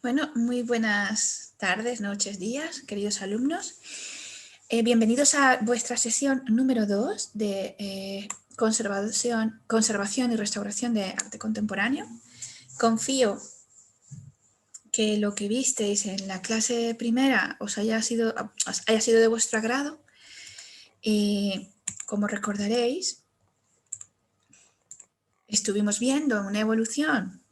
Bueno, muy buenas tardes, noches, días, queridos alumnos. Bienvenidos a vuestra sesión número 2 de conservación y restauración de arte contemporáneo. Confío que lo que visteis en la clase primera os haya sido de vuestro agrado. Como recordaréis, estuvimos viendo una evolución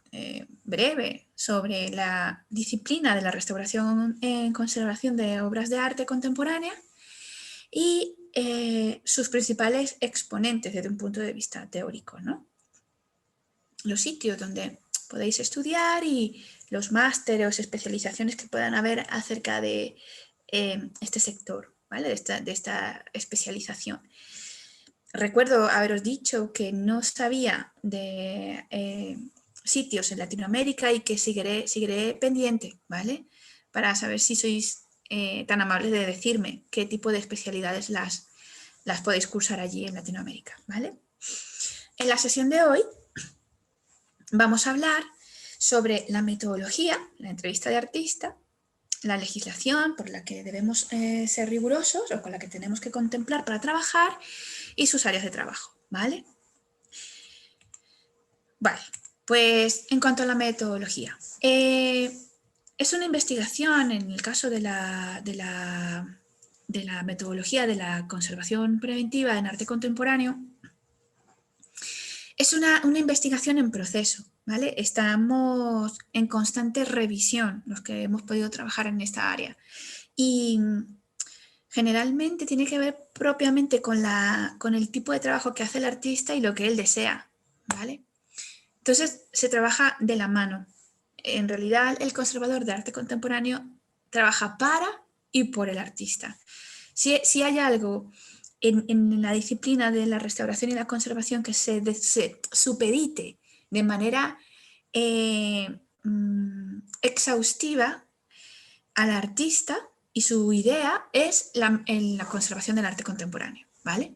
breve sobre la disciplina de la restauración en conservación de obras de arte contemporánea y sus principales exponentes desde un punto de vista teórico, ¿no? Los sitios donde podéis estudiar y los másteres o especializaciones que puedan haber acerca de este sector, ¿vale? de esta especialización. Recuerdo haberos dicho que no sabía de sitios en Latinoamérica y que seguiré pendiente, ¿vale? Para saber si sois tan amables de decirme qué tipo de especialidades las podéis cursar allí en Latinoamérica, ¿vale? En la sesión de hoy vamos a hablar sobre la metodología, la entrevista de artista, la legislación por la que debemos ser rigurosos o con la que tenemos que contemplar para trabajar y sus áreas de trabajo, ¿vale? Vale, pues en cuanto a la metodología, es una investigación en el caso de la metodología de la conservación preventiva en arte contemporáneo. Es una investigación en proceso, ¿vale? Estamos en constante revisión los que hemos podido trabajar en esta área y generalmente tiene que ver propiamente con el tipo de trabajo que hace el artista y lo que él desea, ¿vale? Entonces se trabaja de la mano. En realidad el conservador de arte contemporáneo trabaja para y por el artista. Si hay algo en la disciplina de la restauración y la conservación que se supedite de manera exhaustiva al artista y su idea es la conservación del arte contemporáneo, ¿vale?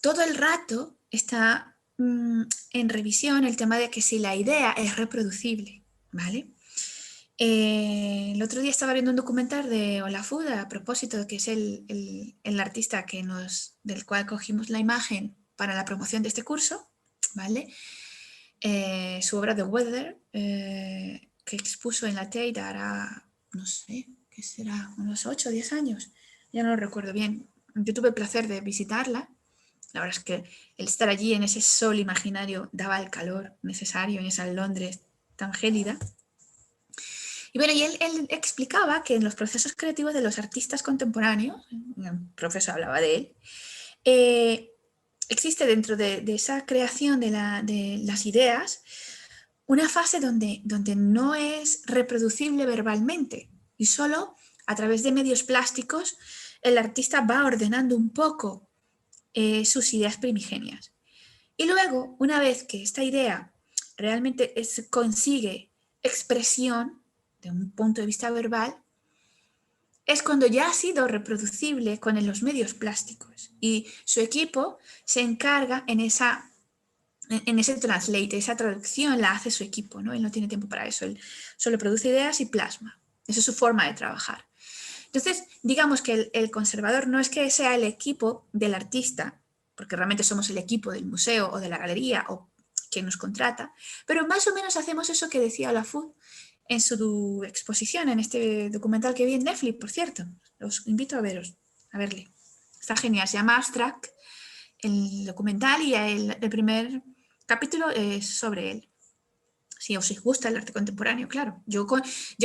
Todo el rato está en revisión el tema de que si la idea es reproducible, ¿vale? El otro día estaba viendo un documental de Olafud a propósito de que es el artista del cual cogimos la imagen para la promoción de este curso, ¿vale? Su obra The Weather, que expuso en la Tate hará, no sé, ¿qué será? Unos 8 o 10 años, ya no lo recuerdo bien. Yo tuve el placer de visitarla. La verdad es que el estar allí en ese sol imaginario daba el calor necesario en esa Londres tan gélida. Y bueno, y él explicaba que en los procesos creativos de los artistas contemporáneos, el profesor hablaba de él, existe dentro de esa creación de las ideas una fase donde no es reproducible verbalmente y solo a través de medios plásticos el artista va ordenando un poco sus ideas primigenias. Y luego, una vez que esta idea realmente consigue expresión de un punto de vista verbal, es cuando ya ha sido reproducible con los medios plásticos y su equipo se encarga en ese translate, esa traducción la hace su equipo, ¿no? Él no tiene tiempo para eso, él solo produce ideas y plasma. Esa es su forma de trabajar. Entonces, digamos que el conservador no es que sea el equipo del artista, porque realmente somos el equipo del museo o de la galería o quien nos contrata, pero más o menos hacemos eso que decía Olafud en su exposición, en este documental que vi en Netflix, por cierto. Os invito a verle. Está genial, se llama Abstract, el documental, y el primer capítulo es sobre él. Si os gusta el arte contemporáneo, claro. Yo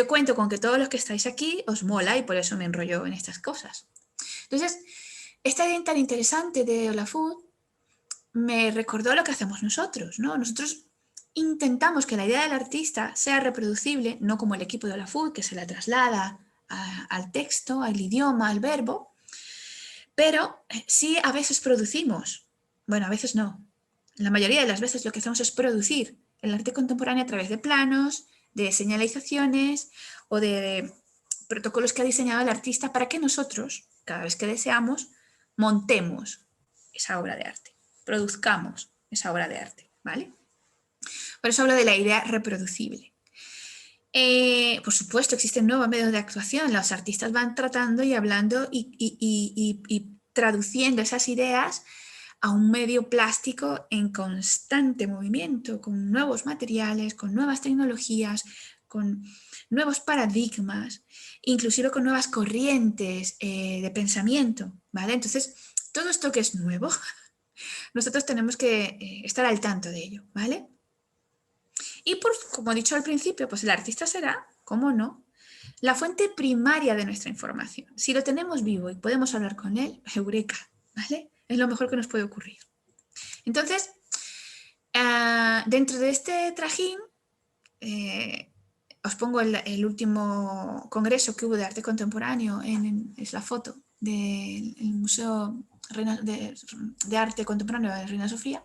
cuento con que todos los que estáis aquí os mola y por eso me enrollo en estas cosas. Entonces, esta idea tan interesante de Olafud me recordó lo que hacemos nosotros, ¿no? Nosotros intentamos que la idea del artista sea reproducible, no como el equipo de Olafud, que se la traslada al texto, al idioma, al verbo, pero sí a veces producimos. Bueno, a veces no. La mayoría de las veces lo que hacemos es producir el arte contemporáneo a través de planos, de señalizaciones o de protocolos que ha diseñado el artista para que nosotros, cada vez que deseamos, montemos esa obra de arte, produzcamos esa obra de arte, ¿vale? Por eso hablo de la idea reproducible. Por supuesto, existen nuevos medios de actuación. Los artistas van tratando y hablando y traduciendo esas ideas a un medio plástico en constante movimiento, con nuevos materiales, con nuevas tecnologías, con nuevos paradigmas, inclusive con nuevas corrientes de pensamiento, ¿vale? Entonces, todo esto que es nuevo, nosotros tenemos que estar al tanto de ello, ¿vale? Y como he dicho al principio, pues el artista será, ¿cómo no?, la fuente primaria de nuestra información. Si lo tenemos vivo y podemos hablar con él, eureka, ¿vale? Es lo mejor que nos puede ocurrir. Entonces, dentro de este trajín, os pongo el último congreso que hubo de arte contemporáneo, es la foto del Museo de Arte Contemporáneo de Reina Sofía.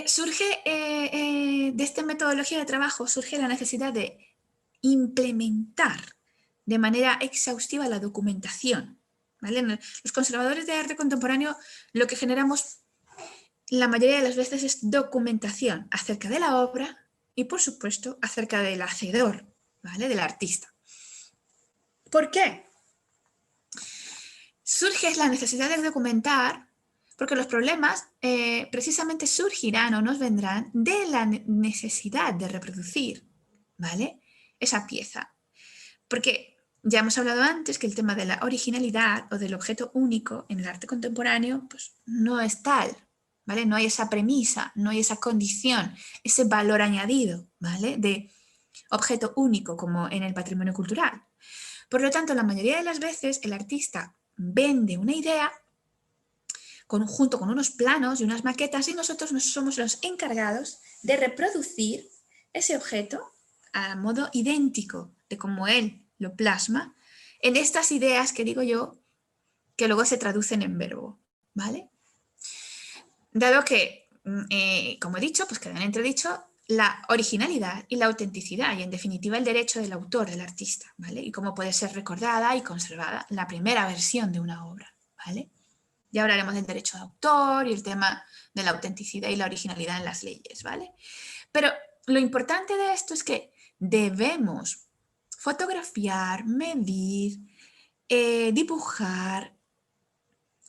Surge de esta metodología de trabajo, surge la necesidad de implementar de manera exhaustiva la documentación, ¿vale? Los conservadores de arte contemporáneo lo que generamos la mayoría de las veces es documentación acerca de la obra y, por supuesto, acerca del hacedor, ¿vale?, del artista. ¿Por qué? Surge la necesidad de documentar porque los problemas precisamente surgirán o nos vendrán de la necesidad de reproducir, ¿vale?, esa pieza. Porque ya hemos hablado antes que el tema de la originalidad o del objeto único en el arte contemporáneo pues, no es tal, ¿vale? No hay esa premisa, no hay esa condición, ese valor añadido, ¿vale?, de objeto único como en el patrimonio cultural. Por lo tanto, la mayoría de las veces el artista vende una idea junto con unos planos y unas maquetas y nosotros somos los encargados de reproducir ese objeto a modo idéntico de como él lo plasma en estas ideas que digo yo que luego se traducen en verbo, ¿vale? Dado que, como he dicho, pues queda en entredicho la originalidad y la autenticidad y en definitiva el derecho del autor, del artista, ¿vale? Y cómo puede ser recordada y conservada la primera versión de una obra, ¿vale? Ya hablaremos del derecho de autor y el tema de la autenticidad y la originalidad en las leyes, ¿vale? Pero lo importante de esto es que debemos fotografiar, medir, dibujar,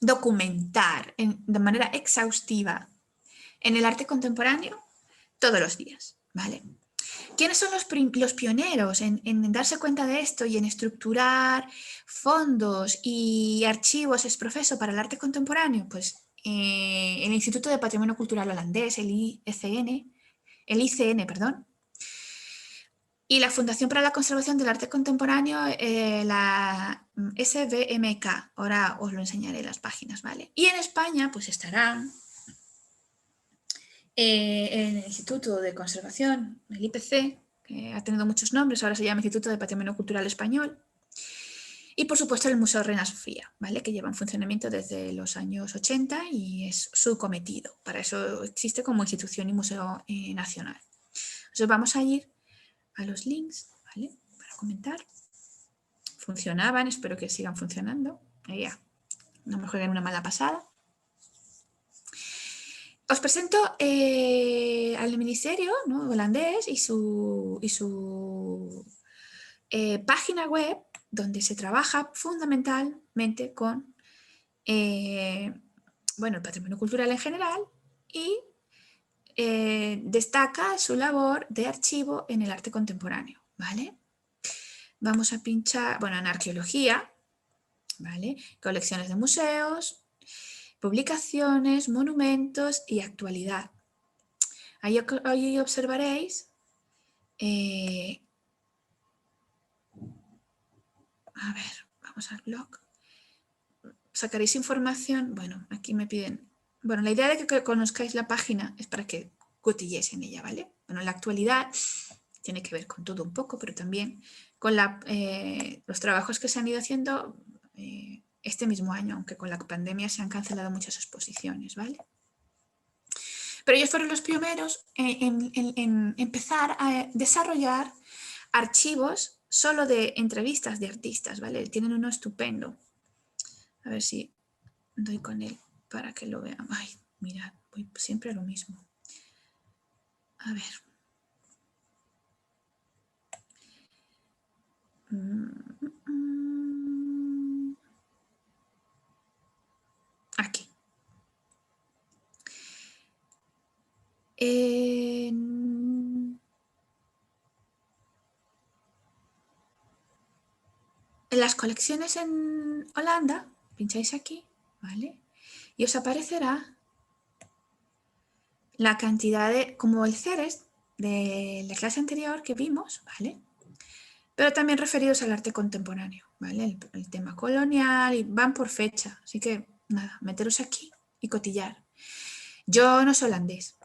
documentar de manera exhaustiva en el arte contemporáneo todos los días, ¿vale? ¿Quiénes son los pioneros en darse cuenta de esto y en estructurar fondos y archivos ex professo para el arte contemporáneo? Pues el Instituto de Patrimonio Cultural Holandés, el ICN, perdón, y la Fundación para la Conservación del Arte Contemporáneo, la SBMK. Ahora os lo enseñaré las páginas, ¿vale? Y en España, pues estarán el Instituto de Conservación, el IPC, que ha tenido muchos nombres, ahora se llama Instituto de Patrimonio Cultural Español, y por supuesto el Museo Reina Sofía, ¿vale?, que lleva en funcionamiento desde los años 80 y es su cometido. Para eso existe como institución y museo nacional. Entonces vamos a ir a los links, ¿vale?, para comentar. Funcionaban, espero que sigan funcionando. Ya, no me jueguen una mala pasada. Os presento al ministerio, ¿no?, holandés y su página web donde se trabaja fundamentalmente con bueno, el patrimonio cultural en general y destaca su labor de archivo en el arte contemporáneo, ¿vale? Vamos a pinchar, bueno, en arqueología, ¿vale?, colecciones de museos, publicaciones, monumentos y actualidad. Ahí observaréis a ver, vamos al blog. Sacaréis información, bueno, aquí me piden, bueno, la idea de que conozcáis la página es para que cotilléis en ella, ¿vale? Bueno, la actualidad tiene que ver con todo un poco, pero también con los trabajos que se han ido haciendo este mismo año, aunque con la pandemia se han cancelado muchas exposiciones, ¿vale? Pero ellos fueron los pioneros en empezar a desarrollar archivos solo de entrevistas de artistas, ¿vale? Tienen uno estupendo. A ver si doy con él para que lo vean. Ay, mirad, voy siempre a lo mismo. A ver. Aquí. En las colecciones en Holanda, pincháis aquí, ¿vale? Y os aparecerá la cantidad de, como el CERES de la clase anterior que vimos, ¿vale? Pero también referidos al arte contemporáneo, ¿vale? El tema colonial y van por fecha. Así que, nada, meteros aquí y cotillar. Yo no soy holandés,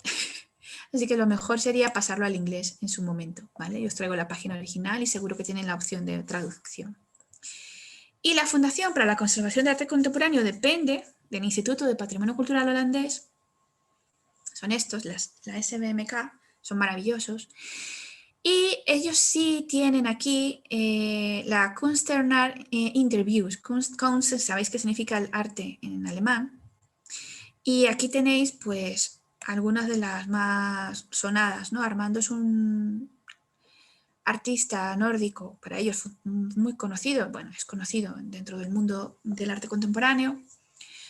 así que lo mejor sería pasarlo al inglés en su momento, ¿vale? Yo os traigo la página original y seguro que tienen la opción de traducción. Y la Fundación para la Conservación de Arte Contemporáneo depende del Instituto de Patrimonio Cultural Holandés. Son estos, la SBMK, son maravillosos. Y ellos sí tienen aquí la Kunstnernar Interviews. Kunst, sabéis qué significa el arte en alemán. Y aquí tenéis pues algunas de las más sonadas, ¿no? Armando es un artista nórdico, para ellos muy conocido, bueno, es conocido dentro del mundo del arte contemporáneo.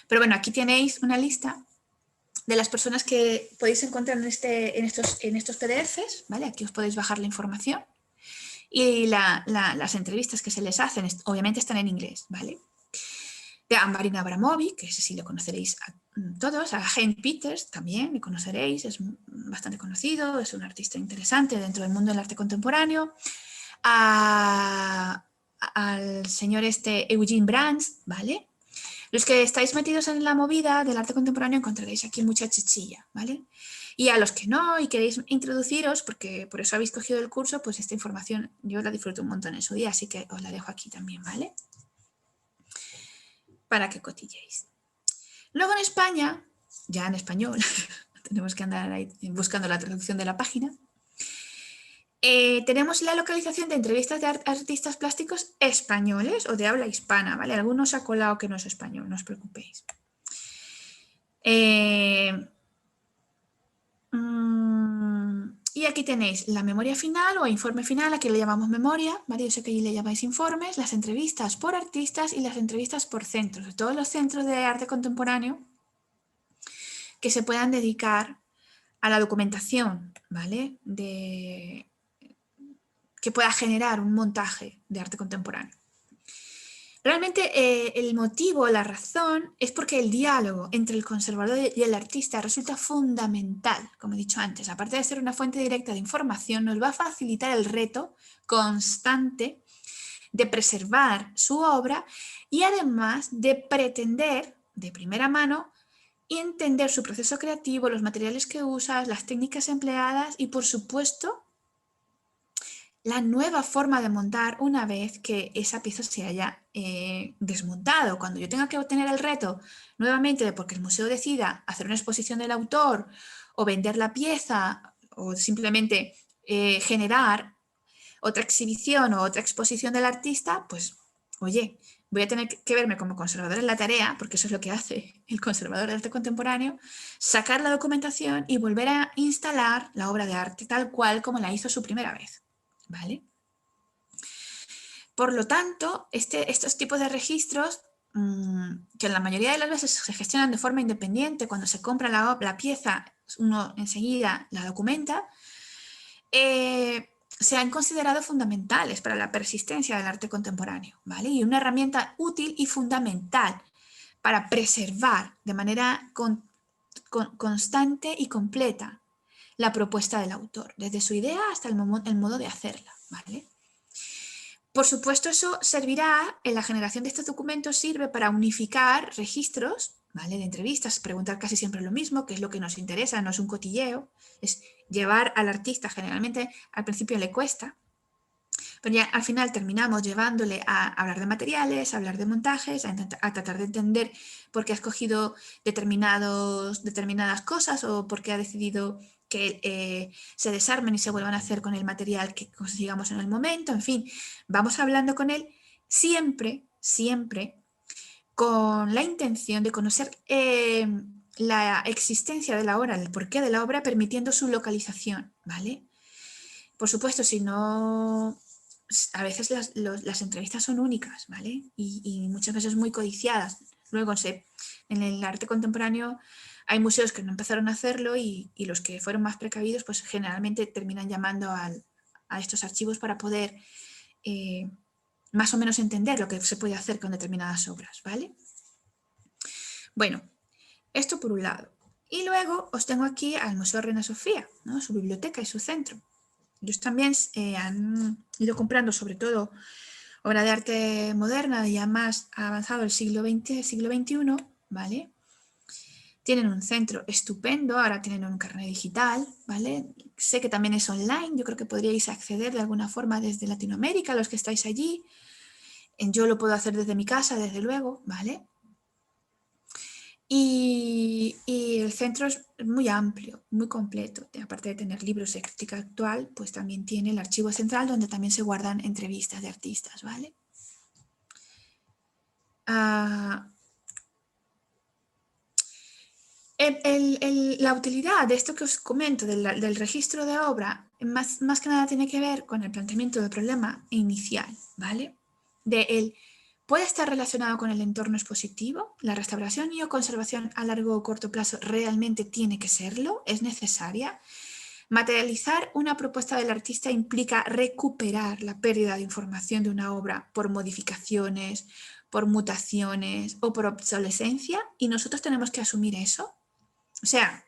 Pero bueno, aquí tenéis una lista de las personas que podéis encontrar en estos PDFs, ¿vale? Aquí os podéis bajar la información. Y las entrevistas que se les hacen, obviamente están en inglés, ¿vale? De a Marina Abramovic, que ese sí lo conoceréis a todos, a Hein Peters también le conoceréis, es bastante conocido, es un artista interesante dentro del mundo del arte contemporáneo. Al señor Eugene Brands, ¿vale? Los que estáis metidos en la movida del arte contemporáneo encontraréis aquí mucha chichilla, ¿vale? Y a los que no y queréis introduciros, porque por eso habéis cogido el curso, pues esta información yo la disfruto un montón en su día, así que os la dejo aquí también, ¿vale? Para que cotilléis. Luego en España, ya en español, tenemos que andar ahí buscando la traducción de la página, tenemos la localización de entrevistas de artistas plásticos españoles o de habla hispana, ¿vale? Algunos ha colado que no es español, no os preocupéis. Y aquí tenéis la memoria final o informe final, aquí le llamamos memoria, ¿vale? Yo sé que allí le llamáis informes, las entrevistas por artistas y las entrevistas por centros, de todos los centros de arte contemporáneo que se puedan dedicar a la documentación, ¿vale? Que pueda generar un montaje de arte contemporáneo. Realmente el motivo, la razón, es porque el diálogo entre el conservador y el artista resulta fundamental, como he dicho antes. Aparte de ser una fuente directa de información, nos va a facilitar el reto constante de preservar su obra y además de pretender de primera mano y entender su proceso creativo, los materiales que usas, las técnicas empleadas y, por supuesto, la nueva forma de montar una vez que esa pieza se haya desmontado. Cuando yo tenga que obtener el reto nuevamente de porque el museo decida hacer una exposición del autor o vender la pieza o simplemente generar otra exhibición o otra exposición del artista, pues oye, voy a tener que verme como conservador en la tarea, porque eso es lo que hace el conservador de arte contemporáneo, sacar la documentación y volver a instalar la obra de arte tal cual como la hizo su primera vez. ¿Vale? Por lo tanto, estos tipos de registros, que la mayoría de las veces se gestionan de forma independiente, cuando se compra la pieza, uno enseguida la documenta, se han considerado fundamentales para la persistencia del arte contemporáneo, ¿vale? Y una herramienta útil y fundamental para preservar de manera constante y completa la propuesta del autor, desde su idea hasta el modo de hacerla, ¿vale? Por supuesto, eso servirá, en la generación de estos documentos sirve para unificar registros, ¿vale? De entrevistas, preguntar casi siempre lo mismo, que es lo que nos interesa, no es un cotilleo, es llevar al artista, generalmente al principio le cuesta, pero ya al final terminamos llevándole a hablar de materiales, a hablar de montajes, a tratar de entender por qué ha escogido determinadas cosas o por qué ha decidido que se desarmen y se vuelvan a hacer con el material que consigamos en el momento. En fin, vamos hablando con él siempre, siempre con la intención de conocer la existencia de la obra, el porqué de la obra, permitiendo su localización, ¿vale? Por supuesto, si no, a veces las entrevistas son únicas, ¿vale? Y muchas veces muy codiciadas. Luego, en el arte contemporáneo hay museos que no empezaron a hacerlo y los que fueron más precavidos, pues generalmente terminan llamando a estos archivos para poder más o menos entender lo que se puede hacer con determinadas obras, ¿vale? Bueno, esto por un lado. Y luego os tengo aquí al Museo Reina Sofía, ¿no? Su biblioteca y su centro. Ellos también han ido comprando sobre todo obra de arte moderna ya más avanzado el siglo XX, siglo XXI, ¿vale? Tienen un centro estupendo, ahora tienen un carnet digital, ¿vale? Sé que también es online, yo creo que podríais acceder de alguna forma desde Latinoamérica, los que estáis allí. Yo lo puedo hacer desde mi casa, desde luego, ¿vale? Y el centro es muy amplio, muy completo. Aparte de tener libros de crítica actual, pues también tiene el archivo central donde también se guardan entrevistas de artistas, ¿vale? La utilidad de esto que os comento del registro de obra, más que nada tiene que ver con el planteamiento del problema inicial, ¿vale? ¿Puede estar relacionado con el entorno expositivo? ¿La restauración y o conservación a largo o corto plazo realmente tiene que serlo? ¿Es necesaria? Materializar una propuesta del artista implica recuperar la pérdida de información de una obra por modificaciones, por mutaciones o por obsolescencia, y nosotros tenemos que asumir eso. O sea,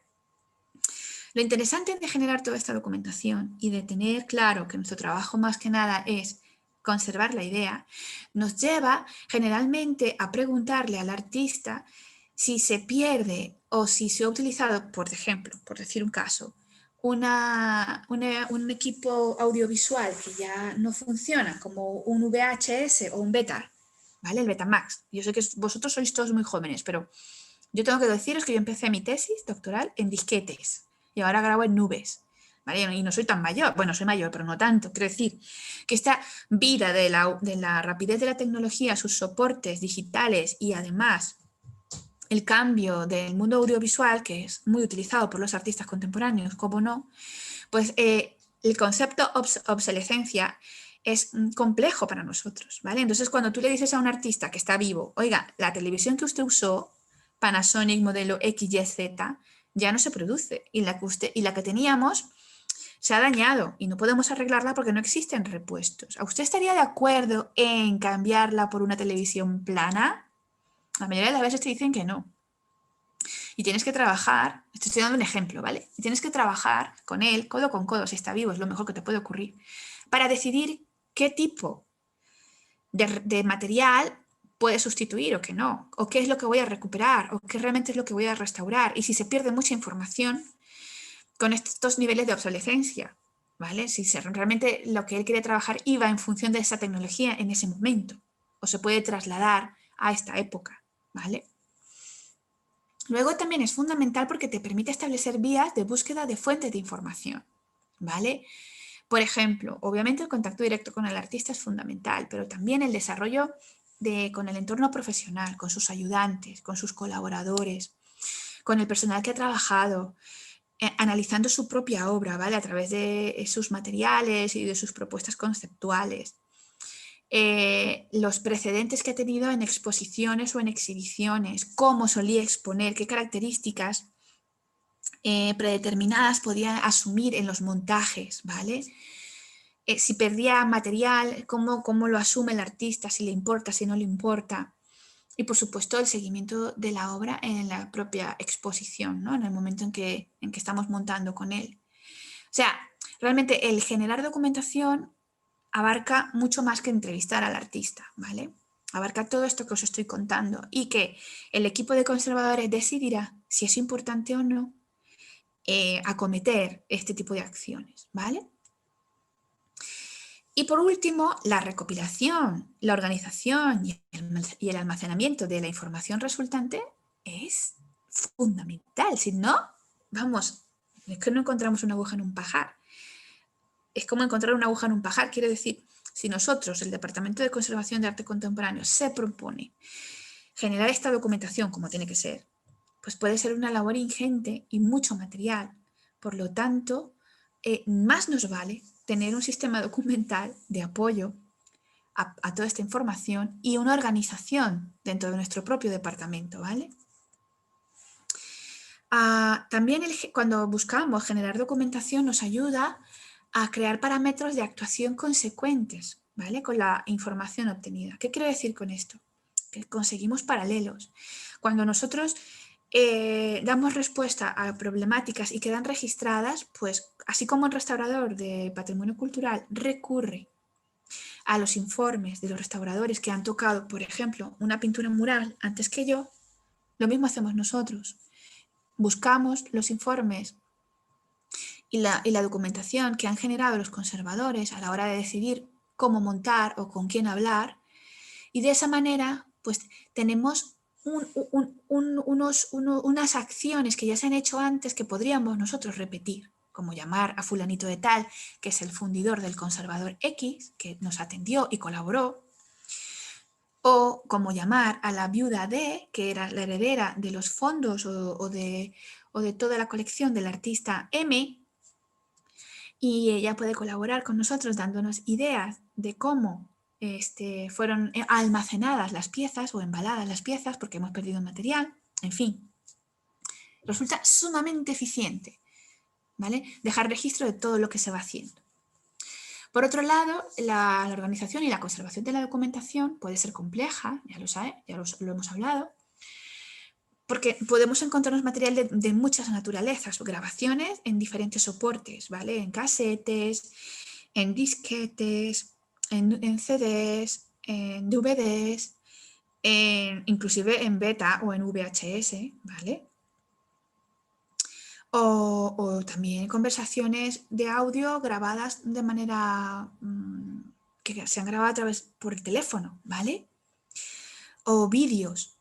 lo interesante de generar toda esta documentación y de tener claro que nuestro trabajo más que nada es conservar la idea, nos lleva generalmente a preguntarle al artista si se pierde o si se ha utilizado, por ejemplo, por decir un caso, un equipo audiovisual que ya no funciona, como un VHS o un Beta, ¿vale? El Betamax. Yo sé que vosotros sois todos muy jóvenes, pero yo tengo que deciros que yo empecé mi tesis doctoral en disquetes y ahora grabo en nubes, ¿vale? Y no soy tan mayor, bueno, soy mayor, pero no tanto. Quiero decir que esta vida de la rapidez de la tecnología, sus soportes digitales y además el cambio del mundo audiovisual, que es muy utilizado por los artistas contemporáneos, como no, pues el concepto obsolescencia es complejo para nosotros, ¿vale? Entonces, cuando tú le dices a un artista que está vivo, oiga, la televisión que usted usó, Panasonic modelo XYZ, ya no se produce y la que teníamos se ha dañado y no podemos arreglarla porque no existen repuestos. ¿A usted estaría de acuerdo en cambiarla por una televisión plana? La mayoría de las veces te dicen que no. Y tienes que trabajar, estoy dando un ejemplo, ¿vale? Y tienes que trabajar con él, codo con codo, si está vivo, es lo mejor que te puede ocurrir, para decidir qué tipo de material puede sustituir o qué no, o qué es lo que voy a recuperar, o qué realmente es lo que voy a restaurar, y si se pierde mucha información con estos niveles de obsolescencia, ¿vale? Si realmente lo que él quiere trabajar iba en función de esa tecnología en ese momento, o se puede trasladar a esta época, ¿vale? Luego también es fundamental porque te permite establecer vías de búsqueda de fuentes de información, ¿vale? Por ejemplo, obviamente el contacto directo con el artista es fundamental, pero también el desarrollo con el entorno profesional, con sus ayudantes, con sus colaboradores, con el personal que ha trabajado, analizando su propia obra, ¿vale? A través de sus materiales y de sus propuestas conceptuales. Los precedentes que ha tenido en exposiciones o en exhibiciones, cómo solía exponer, qué características predeterminadas podía asumir en los montajes, ¿vale? Si perdía material, cómo lo asume el artista, si le importa, si no le importa. Y por supuesto el seguimiento de la obra en la propia exposición, ¿no? En el momento en que estamos montando con él. O sea, realmente el generar documentación abarca mucho más que entrevistar al artista, ¿vale? Abarca todo esto que os estoy contando y que el equipo de conservadores decidirá si es importante o no acometer este tipo de acciones, ¿vale? Y por último, la recopilación, la organización y el almacenamiento de la información resultante es fundamental. Si no, vamos, es que no encontramos una aguja en un pajar. Es como encontrar una aguja en un pajar. Quiere decir, si nosotros, el Departamento de Conservación de Arte Contemporáneo, se propone generar esta documentación como tiene que ser, pues puede ser una labor ingente y mucho material. Por lo tanto, más nos vale tener un sistema documental de apoyo a toda esta información y una organización dentro de nuestro propio departamento, ¿vale? También cuando buscamos generar documentación nos ayuda a crear parámetros de actuación consecuentes, ¿vale? Con la información obtenida. ¿Qué quiero decir con esto? Que conseguimos paralelos. Cuando nosotros damos respuesta a problemáticas y quedan registradas, pues así como el restaurador de patrimonio cultural recurre a los informes de los restauradores que han tocado, por ejemplo, una pintura mural antes que yo, lo mismo hacemos nosotros. Buscamos los informes y la documentación que han generado los conservadores a la hora de decidir cómo montar o con quién hablar, y de esa manera pues tenemos unas acciones que ya se han hecho antes que podríamos nosotros repetir, como llamar a fulanito de tal, que es el fundidor del conservador X, que nos atendió y colaboró, o como llamar a la viuda D, que era la heredera de los fondos o de toda la colección del artista M, y ella puede colaborar con nosotros dándonos ideas de cómo fueron almacenadas las piezas o embaladas las piezas porque hemos perdido material, en fin. Resulta sumamente eficiente, ¿vale? Dejar registro de todo lo que se va haciendo. Por otro lado, la organización y la conservación de la documentación puede ser compleja, ya lo sabe, ya lo hemos hablado, porque podemos encontrarnos material de muchas naturalezas o grabaciones en diferentes soportes, ¿vale? En casetes, en disquetes, en CDs, en DVDs, inclusive en beta o en VHS, ¿vale? O también conversaciones de audio grabadas de manera que se han grabado a través por el teléfono, ¿vale? O vídeos,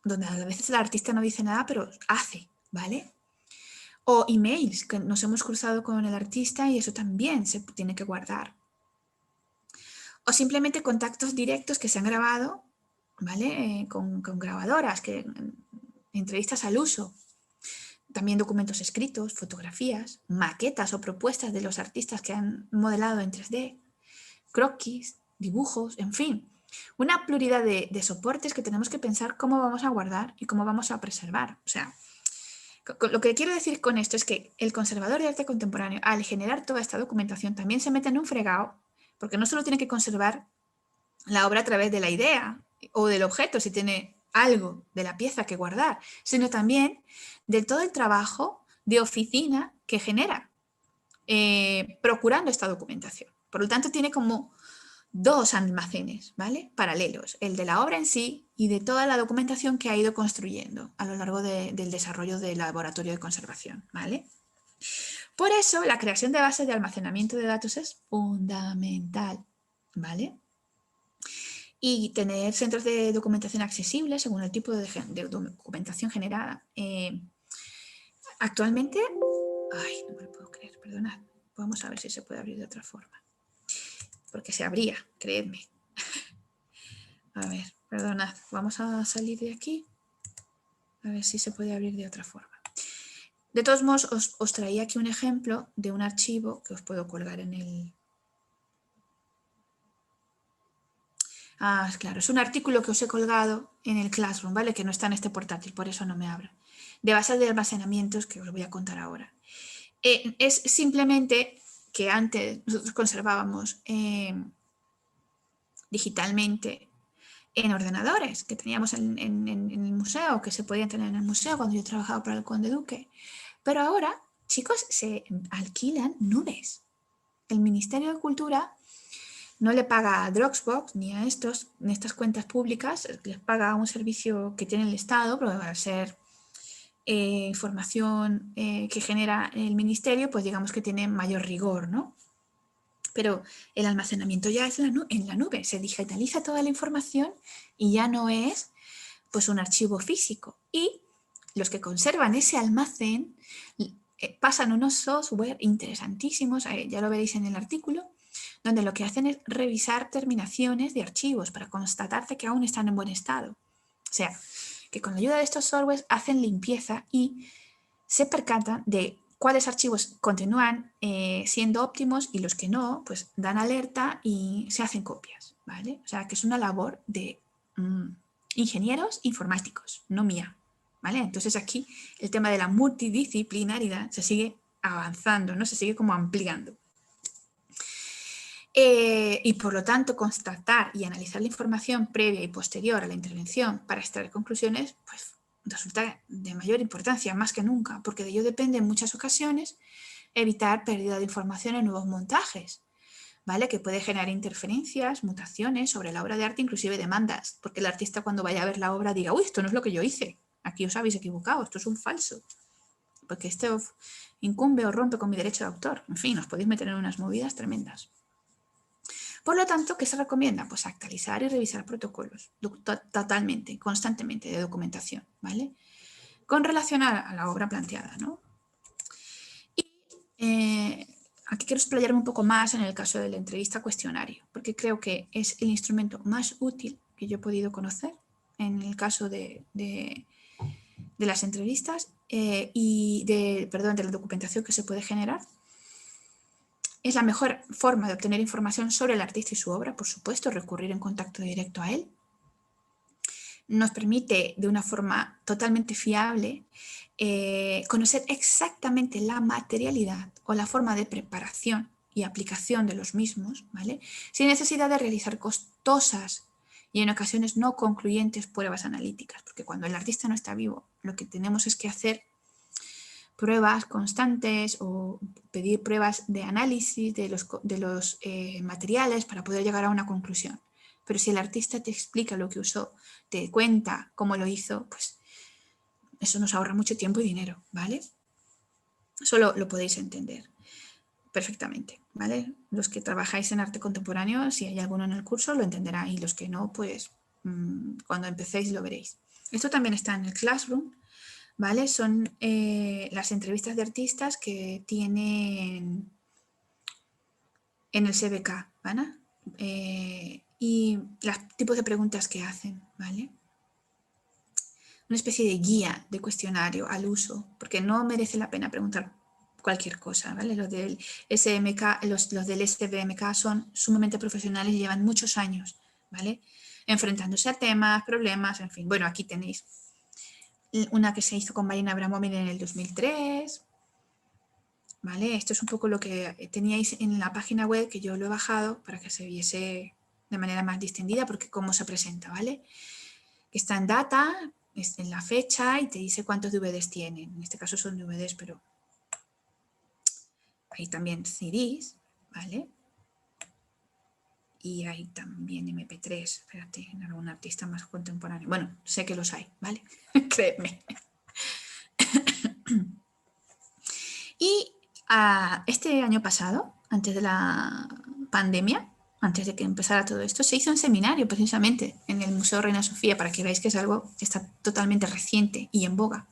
donde a veces el artista no dice nada, pero hace, ¿vale? O emails, que nos hemos cruzado con el artista y eso también se tiene que guardar. O simplemente contactos directos que se han grabado, ¿vale? Con grabadoras, entrevistas al uso. También documentos escritos, fotografías, maquetas o propuestas de los artistas que han modelado en 3D, croquis, dibujos, en fin. Una pluralidad de soportes que tenemos que pensar cómo vamos a guardar y cómo vamos a preservar. O sea, lo que quiero decir con esto es que el conservador de arte contemporáneo, al generar toda esta documentación, también se mete en un fregado, porque no solo tiene que conservar la obra a través de la idea o del objeto, si tiene algo de la pieza que guardar, sino también de todo el trabajo de oficina que genera procurando esta documentación. Por lo tanto, tiene como dos almacenes, ¿vale? Paralelos, el de la obra en sí y de toda la documentación que ha ido construyendo a lo largo del desarrollo del laboratorio de conservación, ¿vale? Por eso, la creación de bases de almacenamiento de datos es fundamental, ¿vale? Y tener centros de documentación accesibles según el tipo de documentación generada. Actualmente, ay, no me lo puedo creer, perdonad, vamos a ver si se puede abrir de otra forma, porque se abría, creedme. A ver, perdonad, vamos a salir de aquí, a ver si se puede abrir de otra forma. De todos modos, os traía aquí un ejemplo de un archivo que os puedo colgar en el... Ah, claro, es un artículo que os he colgado en el Classroom, ¿vale? Que no está en este portátil, por eso no me abre. De bases de almacenamientos que os voy a contar ahora. Es simplemente que antes nosotros conservábamos digitalmente en ordenadores que teníamos en el museo, que se podían tener en el museo cuando yo trabajaba para el Conde Duque. Pero ahora, chicos, se alquilan nubes. El Ministerio de Cultura no le paga a Dropbox ni a estas cuentas públicas, les paga un servicio que tiene el Estado, pero va a ser información que genera el Ministerio, pues digamos que tiene mayor rigor, ¿no? Pero el almacenamiento ya es en la nube, se digitaliza toda la información y ya no es pues un archivo físico. Y los que conservan ese almacén pasan unos software interesantísimos, ya lo veréis en el artículo, donde lo que hacen es revisar terminaciones de archivos para constatarte que aún están en buen estado. O sea, que con la ayuda de estos softwares hacen limpieza y se percatan de cuáles archivos continúan siendo óptimos y los que no, pues dan alerta y se hacen copias, ¿vale? O sea, que es una labor de ingenieros informáticos, no mía, ¿vale? Entonces aquí el tema de la multidisciplinaridad se sigue avanzando, ¿no? Se sigue como ampliando. Y por lo tanto constatar y analizar la información previa y posterior a la intervención para extraer conclusiones, pues resulta de mayor importancia, más que nunca, porque de ello depende en muchas ocasiones evitar pérdida de información en nuevos montajes, ¿vale? Que puede generar interferencias, mutaciones sobre la obra de arte, inclusive demandas, porque el artista cuando vaya a ver la obra diga, uy, esto no es lo que yo hice, aquí os habéis equivocado, esto es un falso, porque esto incumbe o rompe con mi derecho de autor. En fin, os podéis meter en unas movidas tremendas. Por lo tanto, ¿qué se recomienda? Pues actualizar y revisar protocolos totalmente, constantemente de documentación, ¿vale? Con relación a la obra planteada, ¿no? Y aquí quiero explayarme un poco más en el caso de la entrevista cuestionario, porque creo que es el instrumento más útil que yo he podido conocer en el caso de las entrevistas y de la documentación que se puede generar. Es la mejor forma de obtener información sobre el artista y su obra, por supuesto, recurrir en contacto directo a él. Nos permite de una forma totalmente fiable conocer exactamente la materialidad o la forma de preparación y aplicación de los mismos, ¿vale? Sin necesidad de realizar costosas y en ocasiones no concluyentes pruebas analíticas, porque cuando el artista no está vivo, lo que tenemos es que hacer pruebas constantes o pedir pruebas de análisis de los materiales para poder llegar a una conclusión. Pero si el artista te explica lo que usó, te cuenta cómo lo hizo, pues eso nos ahorra mucho tiempo y dinero, ¿vale? Eso lo podéis entender perfectamente, ¿vale? Los que trabajáis en arte contemporáneo, si hay alguno en el curso, lo entenderá, y los que no, pues cuando empecéis lo veréis. Esto también está en el Classroom, ¿vale? Son las entrevistas de artistas que tienen en el CBK, ¿vale? Y los tipos de preguntas que hacen, ¿vale? Una especie de guía, de cuestionario al uso, porque no merece la pena preguntar cualquier cosa, ¿vale? Los del SMK, los del SBMK son sumamente profesionales y llevan muchos años, ¿vale? Enfrentándose a temas, problemas, en fin. Bueno, aquí tenéis una que se hizo con Marina Abramovic en el 2003, ¿vale? Esto es un poco lo que teníais en la página web, que yo lo he bajado para que se viese de manera más distendida, porque cómo se presenta, ¿vale? Que está en data, en la fecha y te dice cuántos DVDs tienen. En este caso son DVDs, pero hay también CDs, ¿vale? Y hay también MP3, espérate, en algún artista más contemporáneo. Bueno, sé que los hay, ¿vale? Créeme. Y este año pasado, antes de la pandemia, antes de que empezara todo esto, se hizo un seminario precisamente en el Museo Reina Sofía, para que veáis que es algo que está totalmente reciente y en boga,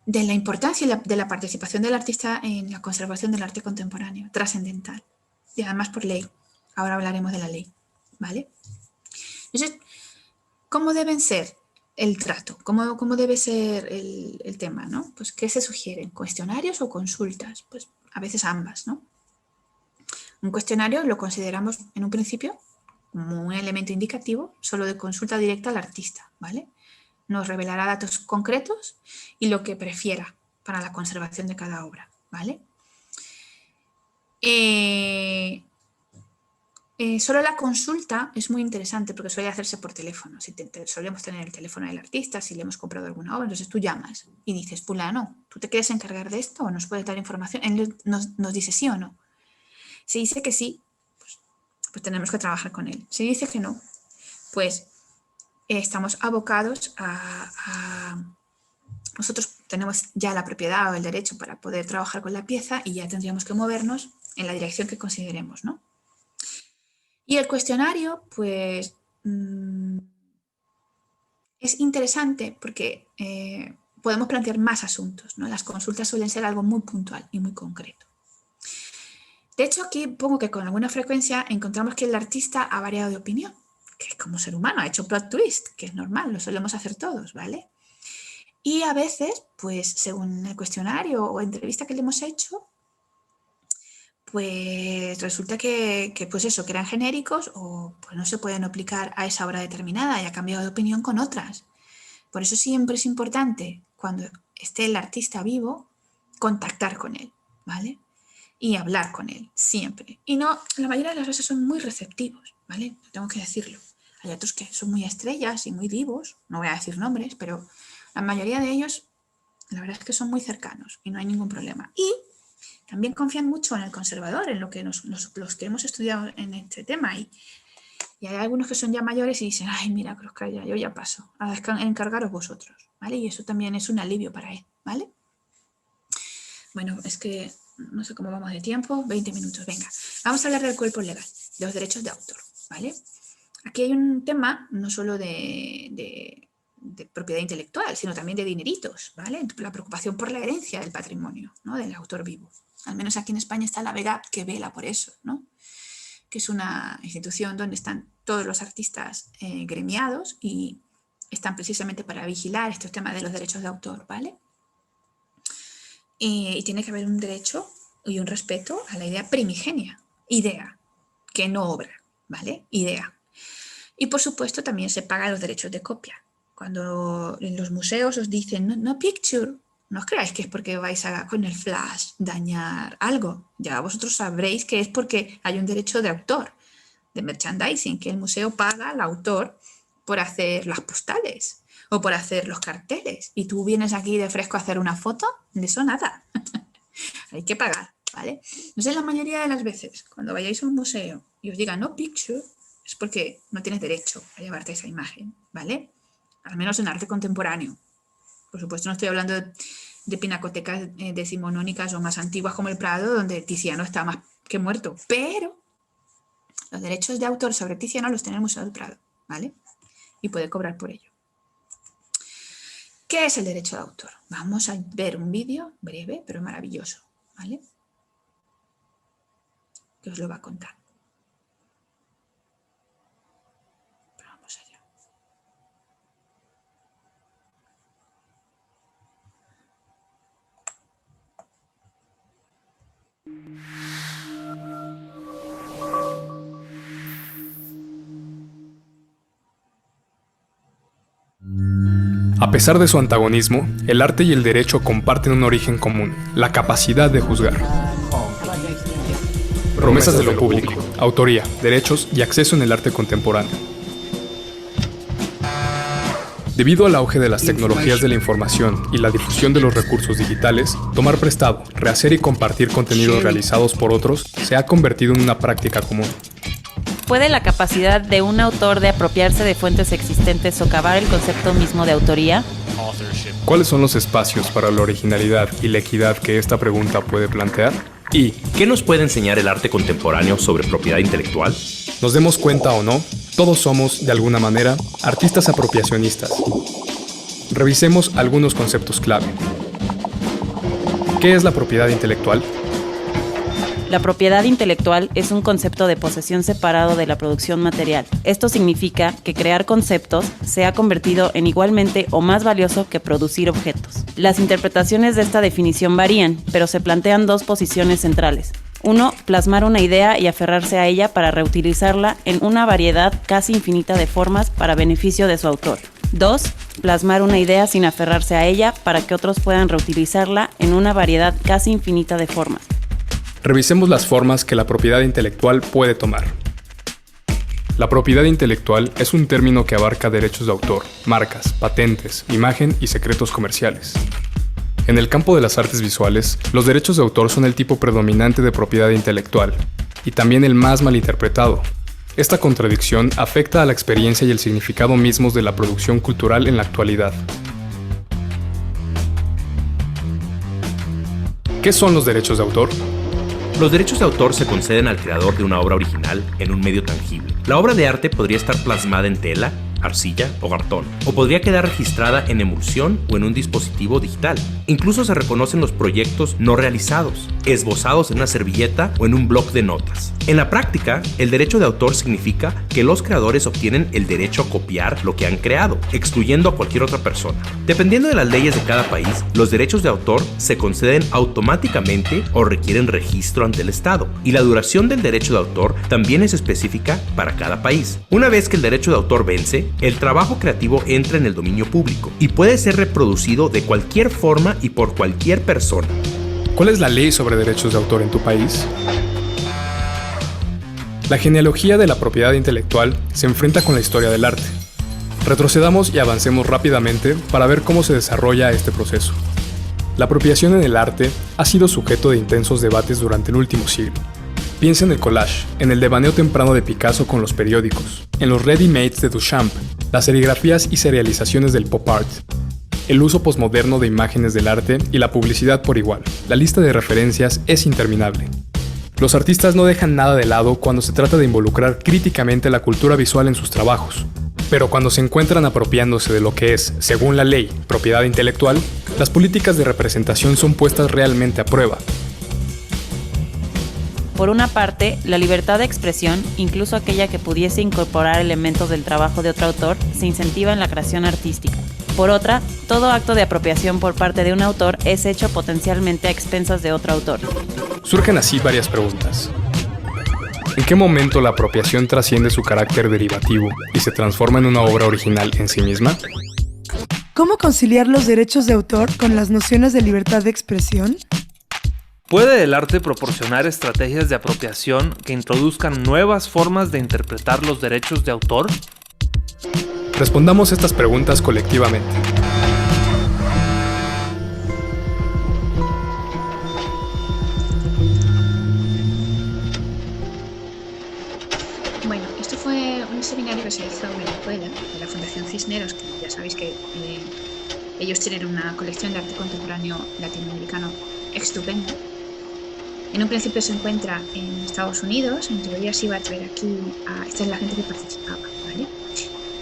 de la importancia de la participación del artista en la conservación del arte contemporáneo, trascendental, y además por ley. Ahora hablaremos de la ley, ¿vale? Entonces, ¿cómo deben ser el trato? ¿Cómo debe ser el tema, ¿no? Pues, ¿qué se sugieren? ¿Cuestionarios o consultas? Pues a veces ambas, ¿no? Un cuestionario lo consideramos en un principio como un elemento indicativo solo de consulta directa al artista, ¿vale? Nos revelará datos concretos y lo que prefiera para la conservación de cada obra, ¿vale? Solo la consulta es muy interesante porque suele hacerse por teléfono. Si solemos tener el teléfono del artista, si le hemos comprado alguna obra, entonces tú llamas y dices, fulano, ¿tú te quieres encargar de esto o nos puedes dar información? Él nos dice sí o no. Si dice que sí, pues tenemos que trabajar con él. Si dice que no, pues estamos abocados nosotros tenemos ya la propiedad o el derecho para poder trabajar con la pieza y ya tendríamos que movernos en la dirección que consideremos, ¿no? Y el cuestionario, pues, es interesante porque podemos plantear más asuntos, ¿no? Las consultas suelen ser algo muy puntual y muy concreto. De hecho, aquí pongo que con alguna frecuencia encontramos que el artista ha variado de opinión, que es como ser humano, ha hecho plot twist, que es normal, lo solemos hacer todos, ¿vale? Y a veces, pues según el cuestionario o entrevista que le hemos hecho, pues resulta que pues eso, que eran genéricos o pues no se pueden aplicar a esa obra determinada y ha cambiado de opinión con otras. Por eso siempre es importante, cuando esté el artista vivo, contactar con él, ¿vale? Y hablar con él, siempre. Y no, la mayoría de las veces son muy receptivos, ¿vale? Tengo que decirlo. Hay otros que son muy estrellas y muy vivos, no voy a decir nombres, pero la mayoría de ellos, la verdad es que son muy cercanos y no hay ningún problema. Y también confían mucho en el conservador, en lo que los que hemos estudiado en este tema. Y hay algunos que son ya mayores y dicen, ay, mira, Crosca, yo ya paso, a encargaros vosotros, ¿vale? Y eso también es un alivio para él, ¿vale? Bueno, es que no sé cómo vamos de tiempo, 20 minutos, venga. Vamos a hablar del cuerpo legal, de los derechos de autor, ¿vale? Aquí hay un tema no solo de propiedad intelectual, sino también de dineritos, ¿vale? La preocupación por la herencia del patrimonio, ¿no? Del autor vivo. Al menos aquí en España está la Vega que vela por eso, ¿no? Que es una institución donde están todos los artistas gremiados y están precisamente para vigilar estos temas de los derechos de autor, ¿vale? Y tiene que haber un derecho y un respeto a la idea primigenia, idea, que no obra, ¿vale? Idea. Y por supuesto también se pagan los derechos de copia. Cuando en los museos os dicen no picture, no os creáis que es porque vais a con el flash dañar algo. Ya vosotros sabréis que es porque hay un derecho de autor, de merchandising, que el museo paga al autor por hacer las postales o por hacer los carteles. Y tú vienes aquí de fresco a hacer una foto, de eso nada. Hay que pagar, ¿vale? Entonces la mayoría de las veces, cuando vayáis a un museo y os digan no picture, es porque no tienes derecho a llevarte esa imagen, ¿vale? Al menos en arte contemporáneo. Por supuesto, no estoy hablando de pinacotecas decimonónicas o más antiguas como el Prado, donde Tiziano está más que muerto. Pero los derechos de autor sobre Tiziano los tiene el Museo del Prado, ¿vale? Y puede cobrar por ello. ¿Qué es el derecho de autor? Vamos a ver un vídeo breve, pero maravilloso, ¿vale? Que os lo va a contar. Vamos allá. A pesar de su antagonismo, el arte y el derecho comparten un origen común, la capacidad de juzgar. Promesas de lo público, autoría, derechos y acceso en el arte contemporáneo. Debido al auge de las tecnologías de la información y la difusión de los recursos digitales, tomar prestado, rehacer y compartir contenidos realizados por otros se ha convertido en una práctica común. ¿Puede la capacidad de un autor de apropiarse de fuentes existentes socavar el concepto mismo de autoría? ¿Cuáles son los espacios para la originalidad y la equidad que esta pregunta puede plantear? ¿Y qué nos puede enseñar el arte contemporáneo sobre propiedad intelectual? Nos demos cuenta o no, todos somos, de alguna manera, artistas apropiacionistas. Revisemos algunos conceptos clave. ¿Qué es la propiedad intelectual? La propiedad intelectual es un concepto de posesión separado de la producción material. Esto significa que crear conceptos se ha convertido en igualmente o más valioso que producir objetos. Las interpretaciones de esta definición varían, pero se plantean dos posiciones centrales. 1. Plasmar una idea y aferrarse a ella para reutilizarla en una variedad casi infinita de formas para beneficio de su autor. 2. Plasmar una idea sin aferrarse a ella para que otros puedan reutilizarla en una variedad casi infinita de formas. Revisemos las formas que la propiedad intelectual puede tomar. La propiedad intelectual es un término que abarca derechos de autor, marcas, patentes, imagen y secretos comerciales. En el campo de las artes visuales, los derechos de autor son el tipo predominante de propiedad intelectual, y también el más malinterpretado. Esta contradicción afecta a la experiencia y el significado mismos de la producción cultural en la actualidad. ¿Qué son los derechos de autor? Los derechos de autor se conceden al creador de una obra original en un medio tangible. La obra de arte podría estar plasmada en tela, arcilla o cartón, o podría quedar registrada en emulsión o en un dispositivo digital. Incluso se reconocen los proyectos no realizados, esbozados en una servilleta o en un bloc de notas. En la práctica, el derecho de autor significa que los creadores obtienen el derecho a copiar lo que han creado, excluyendo a cualquier otra persona. Dependiendo de las leyes de cada país, los derechos de autor se conceden automáticamente o requieren registro ante el Estado, y la duración del derecho de autor también es específica para cada país. Una vez que el derecho de autor vence, el trabajo creativo entra en el dominio público y puede ser reproducido de cualquier forma y por cualquier persona. ¿Cuál es la ley sobre derechos de autor en tu país? La genealogía de la propiedad intelectual se enfrenta con la historia del arte. Retrocedamos y avancemos rápidamente para ver cómo se desarrolla este proceso. La apropiación en el arte ha sido sujeto de intensos debates durante el último siglo. Piensa en el collage, en el devaneo temprano de Picasso con los periódicos, en los ready-mades de Duchamp, las serigrafías y serializaciones del pop art, el uso posmoderno de imágenes del arte y la publicidad por igual. La lista de referencias es interminable. Los artistas no dejan nada de lado cuando se trata de involucrar críticamente la cultura visual en sus trabajos. Pero cuando se encuentran apropiándose de lo que es, según la ley, propiedad intelectual, las políticas de representación son puestas realmente a prueba. Por una parte, la libertad de expresión, incluso aquella que pudiese incorporar elementos del trabajo de otro autor, se incentiva en la creación artística. Por otra, todo acto de apropiación por parte de un autor es hecho potencialmente a expensas de otro autor. Surgen así varias preguntas. ¿En qué momento la apropiación trasciende su carácter derivativo y se transforma en una obra original en sí misma? ¿Cómo conciliar los derechos de autor con las nociones de libertad de expresión? ¿Puede el arte proporcionar estrategias de apropiación que introduzcan nuevas formas de interpretar los derechos de autor? Respondamos estas preguntas colectivamente. Bueno, esto fue un seminario que se hizo en Venezuela, de la Fundación Cisneros, que ya sabéis que ellos tienen una colección de arte contemporáneo latinoamericano estupenda. En un principio se encuentra en Estados Unidos, en teoría se iba a traer aquí, esta es la gente que participaba, ¿vale?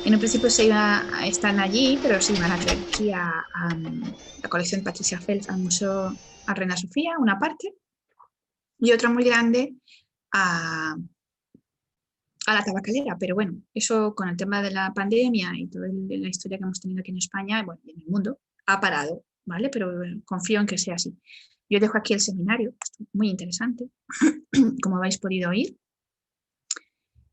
En un principio están allí, pero se iban a traer aquí a la colección Patricia Fels, al Museo a Reina Sofía, una parte, y otra muy grande a la tabacalera. Pero bueno, eso con el tema de la pandemia y toda la historia que hemos tenido aquí en España, bueno, y en el mundo, ha parado, ¿vale? Pero confío en que sea así. Yo dejo aquí el seminario, muy interesante, como habéis podido oír.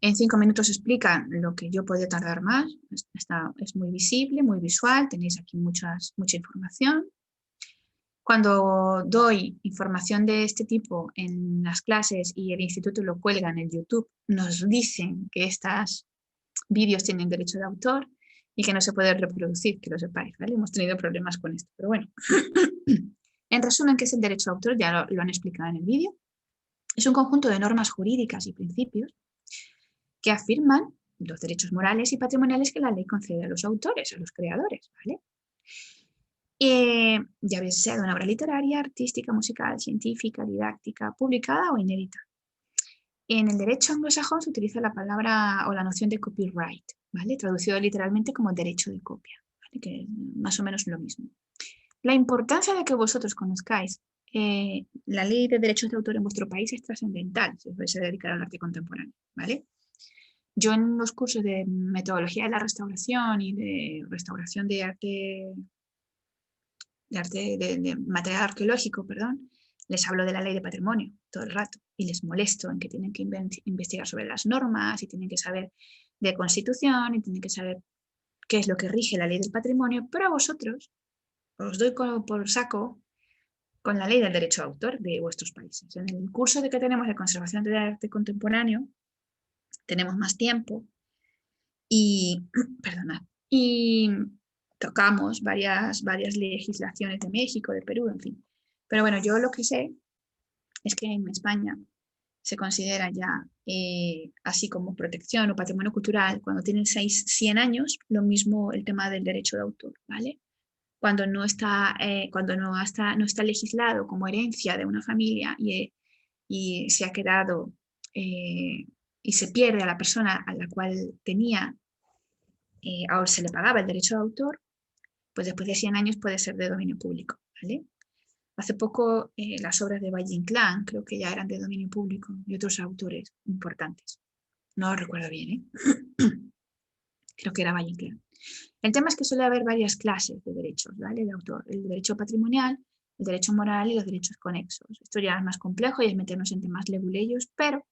En 5 minutos explican lo que yo puedo tardar más. Es muy visible, muy visual, tenéis aquí mucha información. Cuando doy información de este tipo en las clases y el instituto lo cuelga en el YouTube, nos dicen que estos vídeos tienen derecho de autor y que no se puede reproducir, que lo sepáis, ¿vale? Hemos tenido problemas con esto, pero bueno. En resumen, ¿qué es el derecho de autor? Ya lo han explicado en el vídeo. Es un conjunto de normas jurídicas y principios que afirman los derechos morales y patrimoniales que la ley concede a los autores, a los creadores, ¿vale? Ya sea de una obra literaria, artística, musical, científica, didáctica, publicada o inédita. En el derecho anglosajón se utiliza la palabra o la noción de copyright, ¿vale? Traducido literalmente como derecho de copia, ¿vale? Que es más o menos lo mismo. La importancia de que vosotros conozcáis la ley de derechos de autor en vuestro país es trascendental si os vais a dedicar al arte contemporáneo, ¿vale? Yo en los cursos de metodología de la restauración y de restauración de material arqueológico, perdón, les hablo de la ley de patrimonio todo el rato y les molesto en que tienen que investigar sobre las normas y tienen que saber de constitución y tienen que saber qué es lo que rige la ley del patrimonio, pero a vosotros os doy por saco con la ley del derecho de autor de vuestros países. En el curso que tenemos de conservación del arte contemporáneo tenemos más tiempo y, perdonad, y tocamos varias legislaciones de México, de Perú, en fin. Pero bueno, yo lo que sé es que en España se considera ya así como protección o patrimonio cultural cuando tienen 100 años, lo mismo el tema del derecho de autor, ¿vale? Cuando no está legislado como herencia de una familia y se ha quedado y se pierde a la persona a la cual tenía ahora se le pagaba el derecho de autor, pues después de 100 años puede ser de dominio público, ¿vale? Hace poco las obras de Valle Inclán creo que ya eran de dominio público y otros autores importantes. No lo recuerdo bien, ¿eh? Creo que era Valle Inclán. El tema es que suele haber varias clases de derechos, ¿vale? De autor. El derecho patrimonial, el derecho moral y los derechos conexos. Esto ya es más complejo y es meternos en temas leguleyos, pero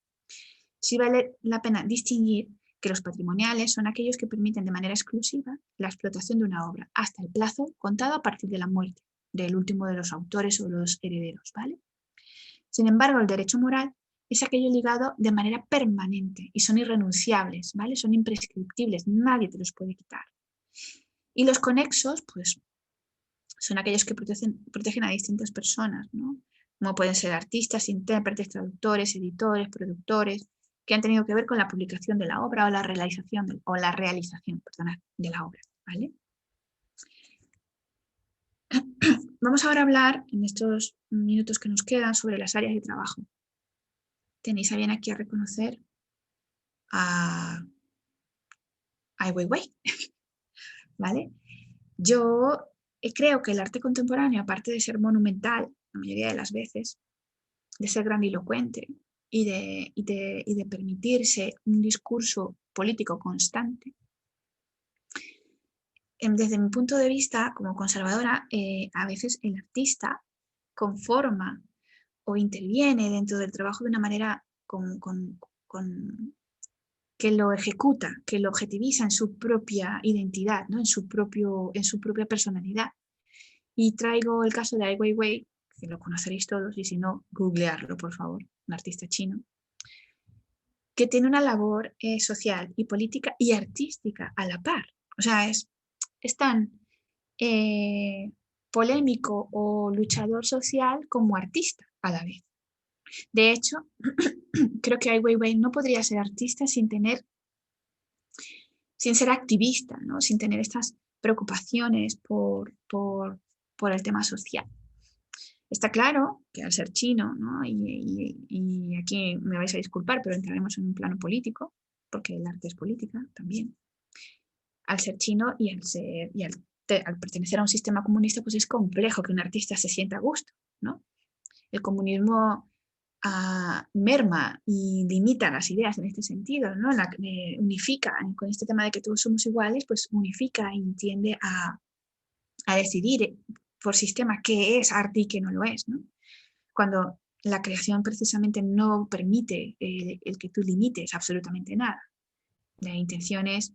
sí vale la pena distinguir que los patrimoniales son aquellos que permiten de manera exclusiva la explotación de una obra hasta el plazo contado a partir de la muerte del último de los autores o los herederos, ¿vale? Sin embargo, el derecho moral es aquello ligado de manera permanente y son irrenunciables, ¿vale? Son imprescriptibles, nadie te los puede quitar. Y los conexos, pues, son aquellos que protegen a distintas personas, ¿no? Como pueden ser artistas, intérpretes, traductores, editores, productores, que han tenido que ver con la publicación de la obra o la realización, de la obra, ¿vale? Vamos ahora a hablar, en estos minutos que nos quedan, sobre las áreas de trabajo. Tenéis a bien aquí a reconocer a Ai Weiwei, ¿vale? Yo creo que el arte contemporáneo, aparte de ser monumental, la mayoría de las veces, de ser grandilocuente y de permitirse un discurso político constante, desde mi punto de vista como conservadora, a veces el artista conforma o interviene dentro del trabajo de una manera que lo ejecuta, que lo objetiviza en su propia identidad, ¿no? en su propia personalidad. Y traigo el caso de Ai Weiwei, que lo conoceréis todos, y si no, googlearlo, por favor, un artista chino, que tiene una labor social y política y artística a la par. O sea, es tan polémico o luchador social como artista a la vez. De hecho, creo que Ai Weiwei no podría ser artista sin ser activista, ¿no? Sin tener estas preocupaciones por el tema social. Está claro que al ser chino, ¿no? y aquí me vais a disculpar, pero entraremos en un plano político, porque el arte es política también. Al ser chino y al pertenecer a un sistema comunista, pues es complejo que un artista se sienta a gusto, ¿no? El comunismo merma y limita las ideas en este sentido, ¿no? Unifica, con este tema de que todos somos iguales, pues unifica y tiende a decidir por sistema qué es arte y qué no lo es, ¿no? Cuando la creación precisamente no permite el que tú limites absolutamente nada. La intención es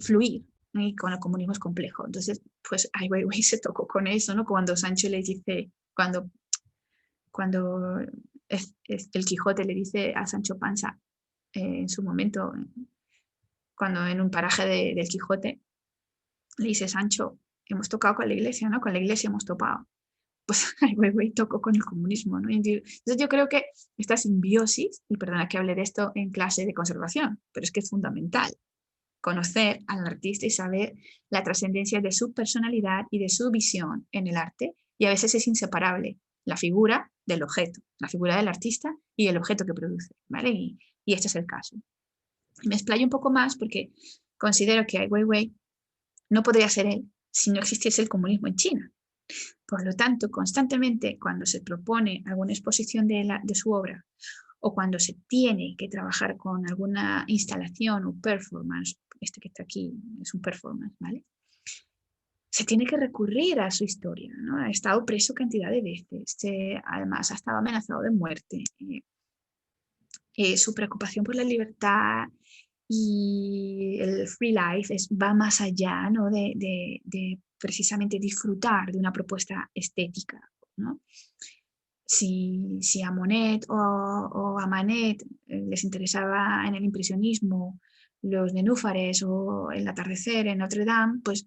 fluir, ¿no? Y con el comunismo es complejo. Entonces, pues Ai Weiwei se tocó con eso, ¿no? Cuando Sancho le dice, cuando el Quijote le dice a Sancho Panza en su momento, cuando en un paraje del Quijote, le dice: Sancho, hemos tocado con la iglesia, ¿no? Con la iglesia hemos topado. Pues Ai Weiwei tocó con el comunismo, ¿no? Entonces yo creo que esta simbiosis, y perdona que hable de esto en clase de conservación, pero es que es fundamental conocer al artista y saber la trascendencia de su personalidad y de su visión en el arte, y a veces es inseparable la figura del objeto, la figura del artista y el objeto que produce, ¿vale? Y este es el caso. Y me explayo un poco más porque considero que Ai Weiwei no podría ser él si no existiese el comunismo en China. Por lo tanto, constantemente cuando se propone alguna exposición de su obra o cuando se tiene que trabajar con alguna instalación o performance, este que está aquí es un performance, ¿vale? Se tiene que recurrir a su historia, ¿no? Ha estado preso cantidad de veces, además ha estado amenazado de muerte. Su preocupación por la libertad y el free life va más allá, ¿no? de precisamente disfrutar de una propuesta estética, ¿no? Si a Monet o a Manet les interesaba en el impresionismo los nenúfares o el atardecer en Notre Dame, pues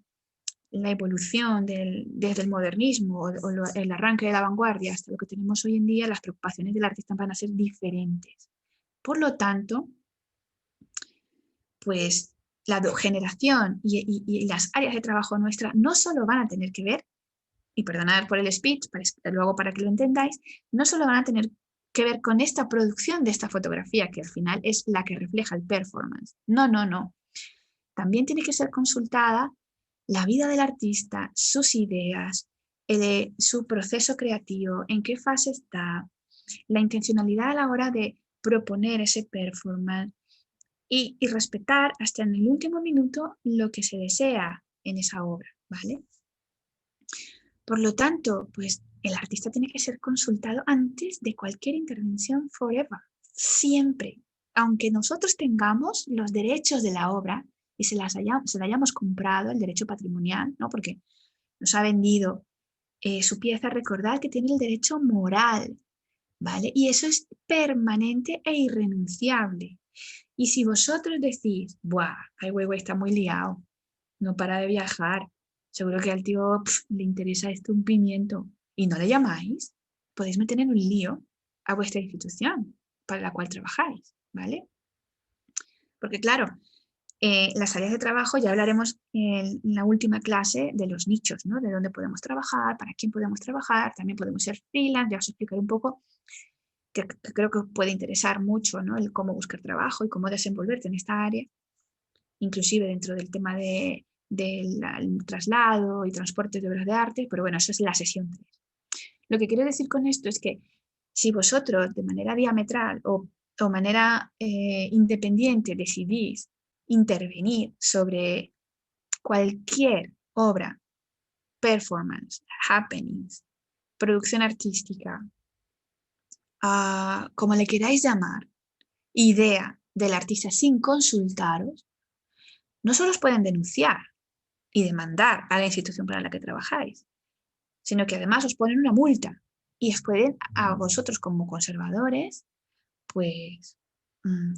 la evolución desde el modernismo o el arranque de la vanguardia hasta lo que tenemos hoy en día, las preocupaciones del artista van a ser diferentes. Por lo tanto, pues la generación y las áreas de trabajo nuestras no solo van a tener que ver, y perdonad por el speech, luego para que lo entendáis, no solo van a tener que ver con esta producción de esta fotografía, que al final es la que refleja el performance. No. también tiene que ser consultada la vida del artista, sus ideas, su proceso creativo, en qué fase está, la intencionalidad a la hora de proponer ese performance y respetar hasta en el último minuto lo que se desea en esa obra, ¿vale? Por lo tanto, pues el artista tiene que ser consultado antes de cualquier intervención forever, siempre. Aunque nosotros tengamos los derechos de la obra y se la hayamos comprado, el derecho patrimonial, ¿no? Porque nos ha vendido su pieza, recordad que tiene el derecho moral, ¿vale? Y eso es permanente e irrenunciable. Y si vosotros decís, ¡buah! Ai Weiwei está muy liado, no para de viajar, seguro que al tío le interesa esto un pimiento, y no le llamáis, podéis meter en un lío a vuestra institución para la cual trabajáis, ¿vale? Porque claro, las áreas de trabajo, ya hablaremos en la última clase de los nichos, ¿no? De dónde podemos trabajar, para quién podemos trabajar, también podemos ser freelance, ya os explicaré un popo, que creo que os puede interesar mucho, ¿no? El cómo buscar trabajo y cómo desenvolverte en esta área, inclusive dentro del tema del traslado y transporte de obras de arte, pero bueno, eso es la sesión 3. Lo que quiero decir con esto es que si vosotros de manera diametral o manera independiente decidís intervenir sobre cualquier obra, performance, happenings, producción artística, como le queráis llamar, idea del artista sin consultaros, no solo os pueden denunciar y demandar a la institución para la que trabajáis, sino que además os ponen una multa y os pueden a vosotros como conservadores pues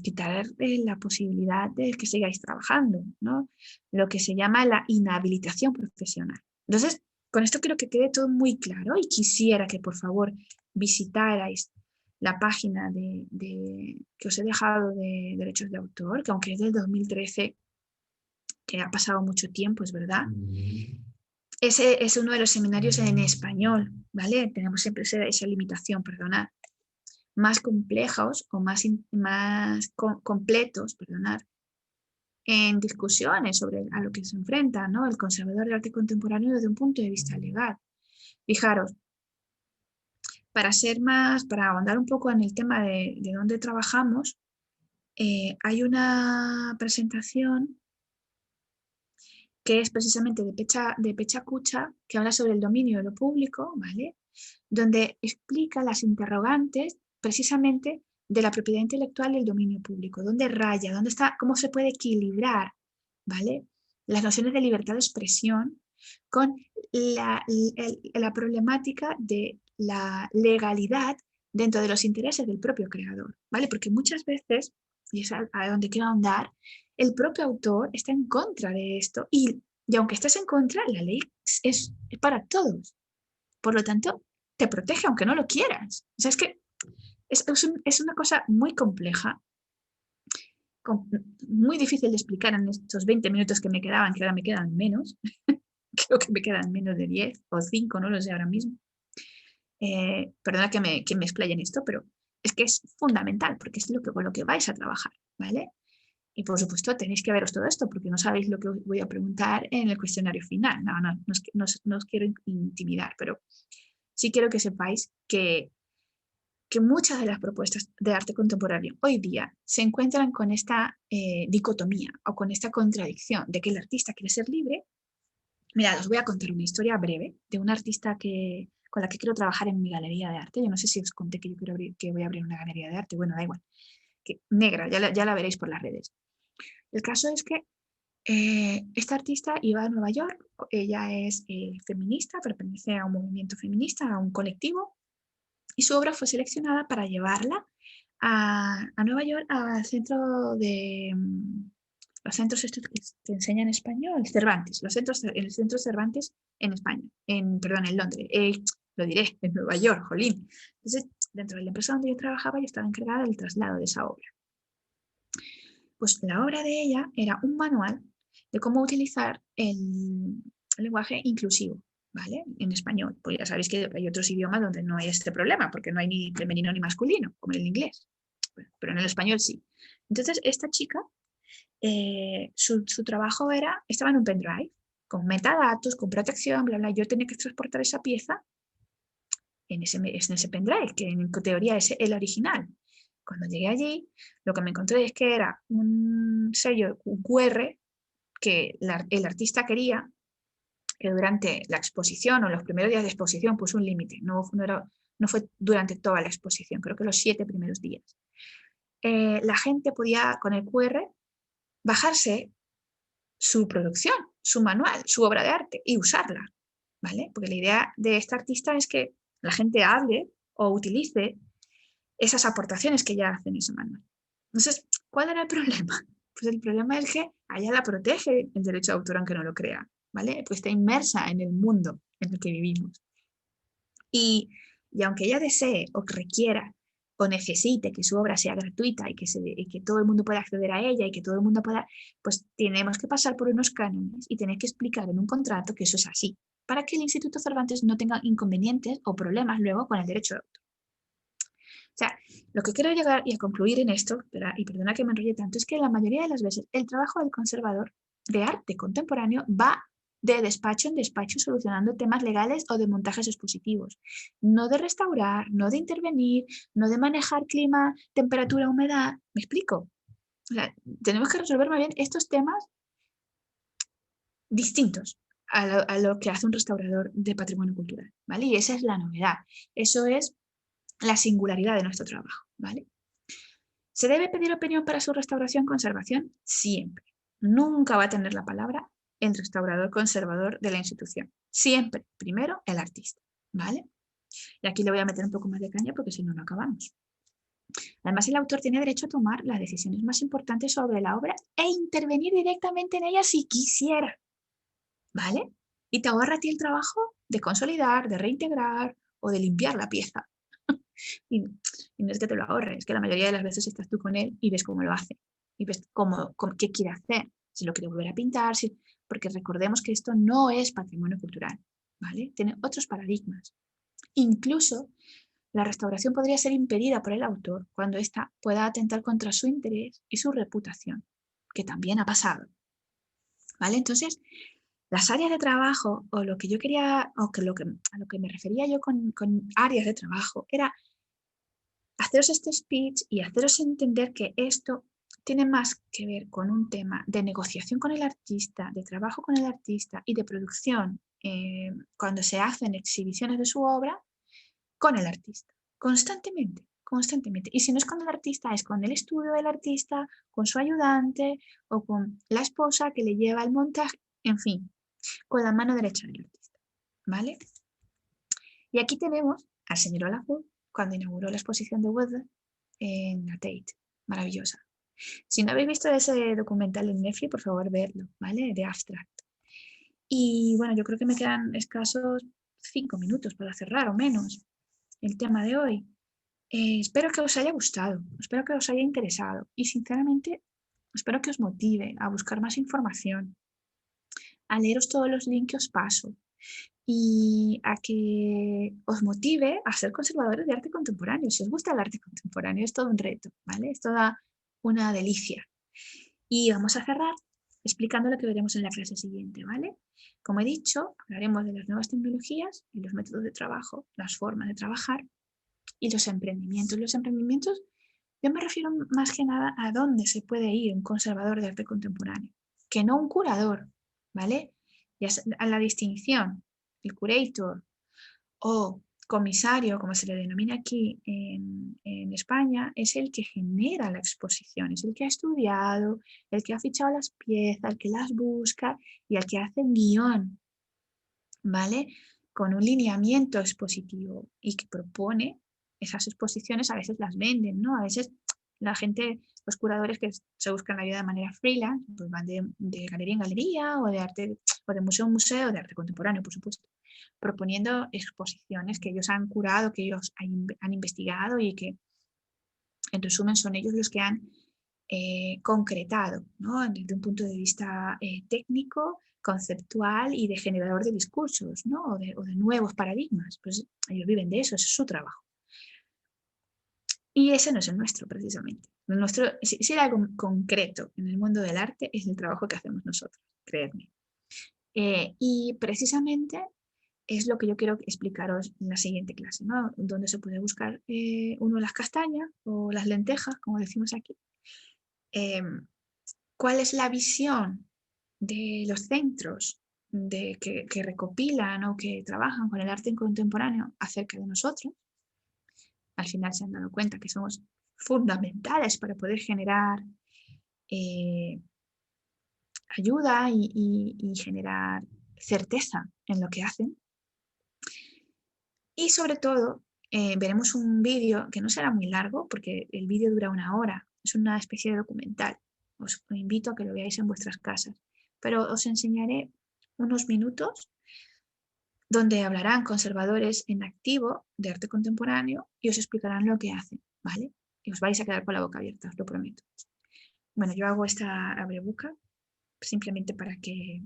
quitar la posibilidad de que sigáis trabajando, ¿no? Lo que se llama la inhabilitación profesional. Entonces, con esto quiero que quede todo muy claro y quisiera que por favor visitarais la página que os he dejado de derechos de autor, que aunque es del 2013, que ha pasado mucho tiempo, es verdad. Ese es uno de los seminarios en español, ¿vale? Tenemos siempre esa limitación, perdonad. Más complejos o más completos, perdonad, en discusiones sobre a lo que se enfrenta, ¿no? El conservador del arte contemporáneo desde un punto de vista legal. Fijaros, para ahondar un poco en el tema de dónde trabajamos, hay una presentación que es precisamente de Pecha Kucha, que habla sobre el dominio de lo público, ¿vale? Donde explica las interrogantes precisamente de la propiedad intelectual y el dominio público. ¿Dónde raya? ¿Dónde está? ¿Cómo se puede equilibrar, ¿vale? Las nociones de libertad de expresión con la problemática de la legalidad dentro de los intereses del propio creador, ¿vale? Porque muchas veces, y es a donde quiero ahondar, el propio autor está en contra de esto y aunque estés en contra, la ley es para todos. Por lo tanto, te protege aunque no lo quieras. O sea, es que es una cosa muy compleja, muy difícil de explicar en estos 20 minutos que me quedaban, que ahora me quedan menos. Creo que me quedan menos de 10 o 5, no lo sé ahora mismo. Perdona que me explaye en esto, pero es que es fundamental porque es con lo que vais a trabajar, ¿vale? Y por supuesto tenéis que veros todo esto porque no sabéis lo que os voy a preguntar en el cuestionario final. No os quiero intimidar, pero sí quiero que sepáis que muchas de las propuestas de arte contemporáneo hoy día se encuentran con esta dicotomía o con esta contradicción de que el artista quiere ser libre. Mirad, os voy a contar una historia breve de una artista con la que quiero trabajar en mi galería de arte. Yo no sé si os conté que yo voy a abrir una galería de arte. Bueno, da igual. Negra, ya la veréis por las redes. El caso es que esta artista iba a Nueva York. Ella es feminista, pertenece a un movimiento feminista, a un colectivo. Y su obra fue seleccionada para llevarla a Nueva York al centro de... los centros estos que enseñan español, Cervantes, el centro Cervantes en España, en Londres, lo diré, en Nueva York, jolín. Entonces, dentro de la empresa donde yo trabajaba, yo estaba encargada del traslado de esa obra. Pues la obra de ella era un manual de cómo utilizar el lenguaje inclusivo, ¿vale? En español. Pues ya sabéis que hay otros idiomas donde no hay este problema, porque no hay ni femenino ni masculino, como en el inglés. Pero en el español sí. Entonces, esta chica su trabajo estaba en un pendrive, con metadatos, con protección, bla, bla. Yo tenía que transportar esa pieza en ese pendrive, que en teoría es el original. Cuando llegué allí, lo que me encontré es que era un sello, un QR, que el artista quería que durante la exposición o los primeros días de exposición puso un límite, no fue durante toda la exposición, creo que los 7 primeros días. La gente podía con el QR bajarse su producción, su manual, su obra de arte y usarla, ¿vale? Porque la idea de este artista es que la gente hable o utilice esas aportaciones que ya hacen ese manual. Entonces, ¿cuál era el problema? Pues el problema es que a ella la protege el derecho de autor aunque no lo crea, ¿vale? Pues está inmersa en el mundo en el que vivimos. Y aunque ella desee o requiera o necesite que su obra sea gratuita y que todo el mundo pueda acceder a ella y que todo el mundo pueda, pues tenemos que pasar por unos cánones y tener que explicar en un contrato que eso es así, para que el Instituto Cervantes no tenga inconvenientes o problemas luego con el derecho de autor. O sea, lo que quiero llegar y a concluir en esto, y perdona que me enrolle tanto, es que la mayoría de las veces el trabajo del conservador de arte contemporáneo va de despacho en despacho solucionando temas legales o de montajes expositivos. No de restaurar, no de intervenir, no de manejar clima, temperatura, humedad. ¿Me explico? O sea, tenemos que resolver más bien estos temas distintos a lo que hace un restaurador de patrimonio cultural, ¿vale? Y esa es la novedad. Eso es la singularidad de nuestro trabajo, ¿vale? ¿Se debe pedir opinión para su restauración conservación? Siempre. Nunca va a tener la palabra el restaurador conservador de la institución. Siempre, primero, el artista, ¿vale? Y aquí le voy a meter un poco más de caña porque si no, no acabamos. Además, el autor tiene derecho a tomar las decisiones más importantes sobre la obra e intervenir directamente en ella si quisiera, ¿vale? Y te ahorra a ti el trabajo de consolidar, de reintegrar o de limpiar la pieza. Y no es que te lo ahorres, es que la mayoría de las veces estás tú con él y ves cómo lo hace, y ves qué quiere hacer, si lo quiere volver a pintar, porque recordemos que esto no es patrimonio cultural, ¿vale? Tiene otros paradigmas. Incluso la restauración podría ser impedida por el autor cuando ésta pueda atentar contra su interés y su reputación, que también ha pasado, ¿vale? Entonces, las áreas de trabajo, o lo que yo quería, a lo que me refería yo con áreas de trabajo, era haceros este speech y haceros entender que esto tiene más que ver con un tema de negociación con el artista, de trabajo con el artista y de producción cuando se hacen exhibiciones de su obra con el artista, constantemente, constantemente. Y si no es con el artista, es con el estudio del artista, con su ayudante o con la esposa que le lleva el montaje, en fin, con la mano derecha del artista, ¿vale? Y aquí tenemos al señor Olafur cuando inauguró la exposición de Wood en la Tate, maravillosa. Si no habéis visto ese documental en Netflix, por favor, verlo, ¿vale? De Abstract. Y bueno, yo creo que me quedan escasos 5 minutos para cerrar o menos el tema de hoy. Espero que os haya gustado, espero que os haya interesado y sinceramente espero que os motive a buscar más información, a leeros todos los links que os paso y a que os motive a ser conservadores de arte contemporáneo. Si os gusta el arte contemporáneo, es todo un reto, ¿vale? Es toda una delicia. Y vamos a cerrar explicando lo que veremos en la clase siguiente, ¿vale? Como he dicho, hablaremos de las nuevas tecnologías y los métodos de trabajo, las formas de trabajar y los emprendimientos. Los emprendimientos, yo me refiero más que nada a dónde se puede ir un conservador de arte contemporáneo, que no un curador, ¿vale? Y a la distinción, el curator o comisario, como se le denomina aquí en España, es el que genera la exposición, es el que ha estudiado, el que ha fichado las piezas, el que las busca y el que hace un guión, ¿vale? Con un lineamiento expositivo y que propone esas exposiciones, a veces las venden, ¿no? A veces la gente, los curadores que se buscan la vida de manera freelance, pues van de galería en galería o de arte, o de museo en museo, de arte contemporáneo, por supuesto, proponiendo exposiciones que ellos han curado, que ellos han investigado y que, en resumen, son ellos los que han concretado, ¿no? Desde un punto de vista técnico, conceptual y de generador de discursos, ¿no? o de nuevos paradigmas. Pues ellos viven de eso, ese es su trabajo. Y ese no es el nuestro, precisamente. El nuestro, si hay algo concreto en el mundo del arte, es el trabajo que hacemos nosotros, creedme. Y precisamente es lo que yo quiero explicaros en la siguiente clase, ¿no? Donde se puede buscar uno las castañas o las lentejas, como decimos aquí. ¿Cuál es la visión de los centros que recopilan o que trabajan con el arte contemporáneo acerca de nosotros? Al final se han dado cuenta que somos fundamentales para poder generar ayuda y generar certeza en lo que hacen. Y sobre todo, veremos un vídeo que no será muy largo, porque el vídeo dura 1 hora, es una especie de documental. Os invito a que lo veáis en vuestras casas, pero os enseñaré unos minutos donde hablarán conservadores en activo de arte contemporáneo y os explicarán lo que hacen, ¿vale? Y os vais a quedar con la boca abierta, os lo prometo. Bueno, yo hago esta abreboca simplemente para que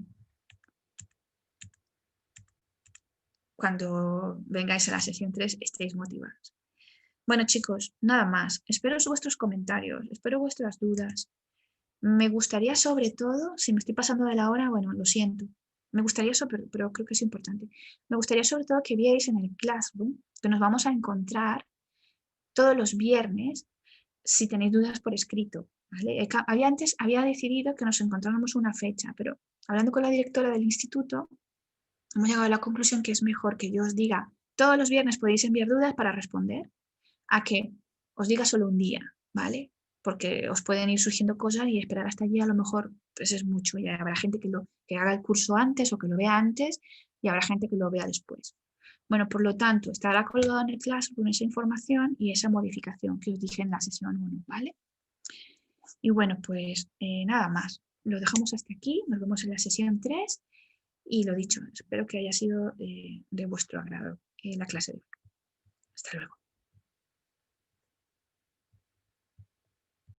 cuando vengáis a la sesión 3 estéis motivados. Bueno, chicos, nada más. Espero vuestros comentarios, espero vuestras dudas. Me gustaría sobre todo, si me estoy pasando de la hora, bueno, lo siento. Me gustaría, pero creo que es importante, me gustaría sobre todo que vierais en el Classroom, que nos vamos a encontrar todos los viernes, si tenéis dudas por escrito, ¿vale? Antes había decidido que nos encontráramos una fecha, pero hablando con la directora del instituto, hemos llegado a la conclusión que es mejor que yo os diga, todos los viernes podéis enviar dudas para responder, a que os diga solo un día, ¿vale? Porque os pueden ir surgiendo cosas y esperar hasta allí a lo mejor pues es mucho. Y habrá gente que haga el curso antes o que lo vea antes y habrá gente que lo vea después. Bueno, por lo tanto, estará colgado en el Classroom esa información y esa modificación que os dije en la sesión 1, ¿vale? Y bueno, pues nada más. Lo dejamos hasta aquí. Nos vemos en la sesión 3. Y lo dicho, espero que haya sido de vuestro agrado la clase de hoy. Hasta luego.